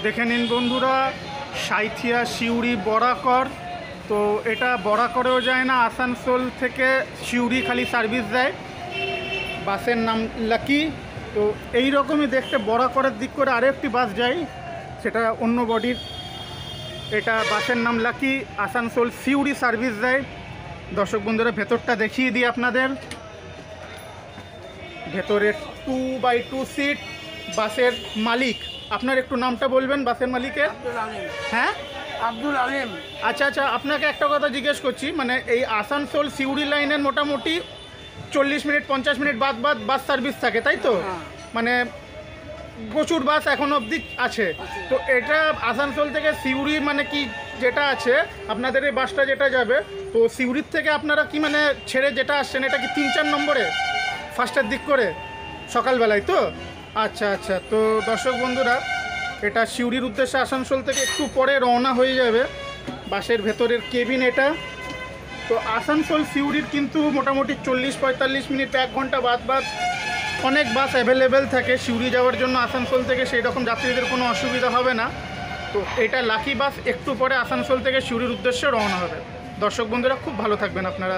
দেখে নিন বন্ধুরা, সাঁইথিয়া সিউড়ি বরাকর। তো এটা বরাকরেও যায় না, আসানসোল থেকে সিউড়ি খালি সার্ভিস দেয়। বাসের নাম লাকি। তো এই রকমই দেখতে বরাকরের দিক করে আরও একটি বাস যায়, সেটা অন্য বডির। এটা বাসের নাম লাকি, আসানসোল সিউড়ি সার্ভিস দেয়। দর্শক বন্ধুরা, ভেতরটা দেখিয়ে দিই আপনাদের। ভেতরে 2x2 সিট। বাসের মালিক, আপনার একটু নামটা বলবেন বাসের মালিকের? হ্যাঁ, আব্দুল আলিম। আচ্ছা, আপনাকে একটা কথা জিজ্ঞেস করছি, মানে এই আসানসোল সিউড়ি লাইনের মোটামুটি 40 মিনিট 50 মিনিট বাদ বাস সার্ভিস থাকে, তাই তো? মানে প্রচুর বাস এখন অবধি আছে। তো এটা আসানসোল থেকে সিউড়ি মানে কি যেটা আছে আপনাদের এই বাসটা যেটা যাবে, তো সিউড়ির থেকে আপনারা কি মানে ছেড়ে যেটা আসছেন, এটা কি 3-4 নম্বরে ফার্স্টের দিক করে সকালবেলায় তো? আচ্ছা, তো দর্শক বন্ধুরা, এটা সিউড়ির উদ্দেশ্যে আসানসোল থেকে একটু পরে রওনা হয়ে যাবে। বাসের ভেতরের কেবিন এটা। তো আসানসোল সিউড়ির কিন্তু মোটামুটি 40-45 মিনিট 1 ঘন্টা বাদ অনেক বাস অ্যাভেলেবেল থাকে সিউড়ি যাওয়ার জন্য আসানসোল থেকে, সেই রকম যাত্রীদের কোনো অসুবিধা হবে না। তো এটা লাকি বাস একটু পরে আসানসোল থেকে সিউড়ির উদ্দেশ্যে রওনা হবে। দর্শক বন্ধুরা, খুব ভালো থাকবেন আপনারা।